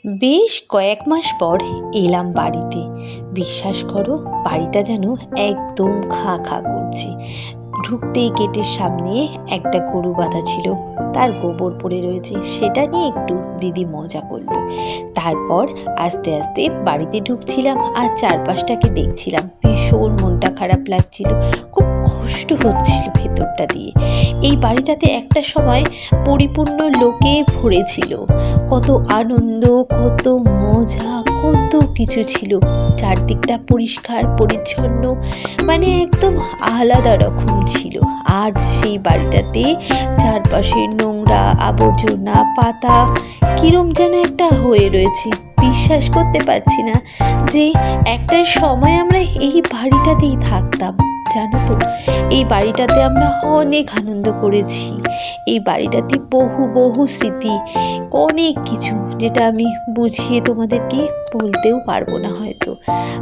বেশ কয়েক মাস পর এলাম বাড়িতে। বিশ্বাস করো, বাড়িটা যেন একদম খা খা করছে। ঢুকতেই গেটের সামনে একটা গরু বাঁধা ছিল, তার গোবর পড়ে রয়েছে, সেটা নিয়ে একটু দিদি মজা করলো। তারপর আস্তে আস্তে বাড়িতে ঢুকছিলাম আর চারপাশটাকে দেখছিলাম। ভীষণ মনটা খারাপ লাগছিল, খুব কষ্ট হচ্ছিল ভেতরটা দিয়ে। এই বাড়িটাতে একটা সময় পরিপূর্ণ লোকে ভরেছিল, কত আনন্দ, কত মজা, কত কিছু ছিল। চারদিকটা পরিষ্কার পরিচ্ছন্ন, মানে একদম আলাদা রকম ছিল। আর সেই বাড়িটাতে চারপাশে নোংরা, আবর্জনা, পাতা কিরম যেন একটা হয়ে রয়েছে। বিশ্বাস করতে পারছি না যে একটা সময় আমরা এই বাড়িটাতেই থাকতাম। জানো তো, এই বাড়িটাতে আমরা অনেক আনন্দ করেছি। এই বাড়িটাতে বহু বহু স্মৃতি, অনেক কিছু, যেটা আমি বুঝিয়ে তোমাদেরকে বলতেও পারবো না হয়তো।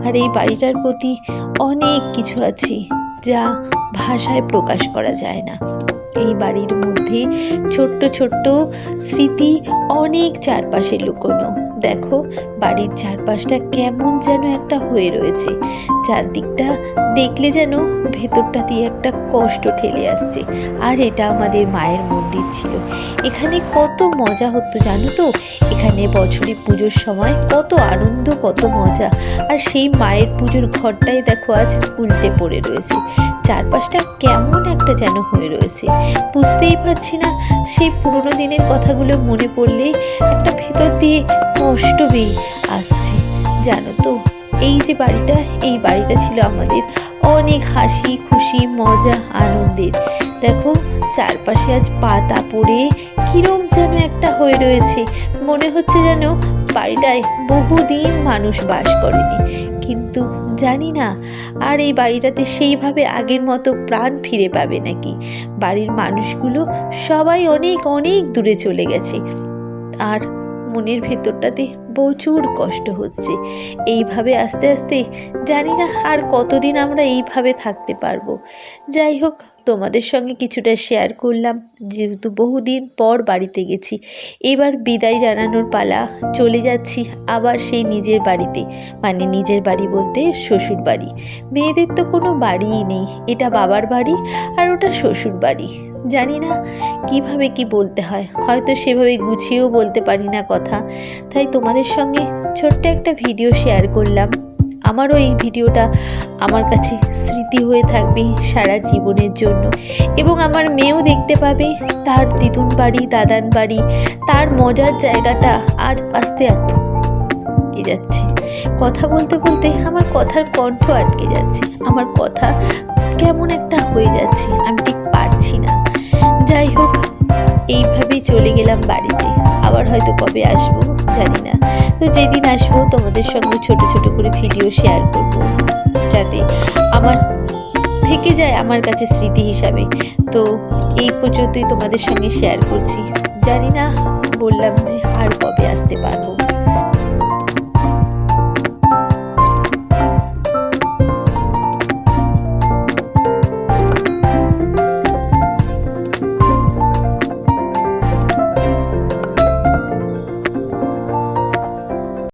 আর এই বাড়িটার প্রতি অনেক কিছু আছে যা ভাষায় প্রকাশ করা যায় না। এই বাড়ির মধ্যে ছোট্ট ছোট্ট স্মৃতি অনেক চারপাশে লুকোনো। দেখো, বাড়ির চারপাশটা কেমন যেন একটা হয়ে রয়েছে। চারদিকটা দেখলে যেন ভেতরটা দিয়ে একটা কষ্ট ঠেলে আসছে। আর এটা আমাদের মায়ের মন্দির ছিল। এখানে কত মজা হতো জানো তো। এখানে বছরে পুজোর সময় কত আনন্দ, কত মজা। আর সেই মায়ের পুজোর ঘরটাই দেখো আজ উল্টে পড়ে রয়েছে। চারপাশটা কেমন একটা যেন হয়ে রয়েছে, বুঝতেই পারছি না। সেই পুরোনো দিনের কথাগুলো মনে পড়লে একটা ভেতর দিয়ে কষ্ট পেয়ে আসছে। জানো তো, এই যে বাড়িটা, এই বাড়িটা ছিল আমাদের অনেক হাসি খুশি, মজা, আনন্দের। দেখো, চারপাশে আজ পাতা পড়ে কিরম যেন একটা হয়ে রয়েছে। মনে হচ্ছে যেন বাড়িটায় বহুদিন মানুষ বাস করেনি। কিন্তু জানি না আর এই বাড়িটাতে সেইভাবে আগের মতো প্রাণ ফিরে পাবে নাকি। বাড়ির মানুষগুলো সবাই অনেক অনেক দূরে চলে গেছে। আর মনের ভেতরটাতে প্রচুর কষ্ট হচ্ছে। এইভাবে আস্তে আস্তে জানি না আর কতদিন আমরা এইভাবে থাকতে পারবো। যাই হোক, তোমাদের সঙ্গে কিছুটা শেয়ার করলাম, যেহেতু বহুদিন পর বাড়িতে গেছি। এবার বিদায় জানানোর পালা, চলে যাচ্ছি আবার সেই নিজের বাড়িতে। মানে নিজের বাড়ি বলতে শ্বশুর বাড়ি। মেয়েদের তো কোনো বাড়িই নেই, এটা বাবার বাড়ি আর ওটা শ্বশুর বাড়ি। জানি না কিভাবে কি বলতে হয়, হয়তো সেভাবে গুছিয়েও বলতে পারি না কথা। তাই তোমাদের সঙ্গে ছোট্ট একটা ভিডিও শেয়ার করলাম। আমারও এই ভিডিওটা আমার কাছে স্মৃতি হয়ে থাকবে সারা জীবনের জন্য। এবং আমার মেয়েও দেখতে পাবে তার দিদুন বাড়ি, দাদান বাড়ি, তার মজার জায়গাটা আজ আস্তে আটকে যাচ্ছে। কথা বলতে বলতে আমার কথার কণ্ঠ আটকে যাচ্ছে, আমার কথা কেমন একটা হয়ে যাচ্ছে, আমি ঠিক পারছি না। যাই হোক, এইভাবেই চলে গেলাম বাড়িতে। আবার হয়তো কবে আসবো জানি না। তো যেদিন আসবো তোমাদের সঙ্গে ছোট ছোট করে ভিডিও শেয়ার করব, যাতে আমার থেকে যায় আমার কাছে স্মৃতি হিসাবে। তো এই পর্যন্তই তোমাদের সঙ্গে শেয়ার করছি। জানি না, বললাম যে আর কবে আসতে পারবো।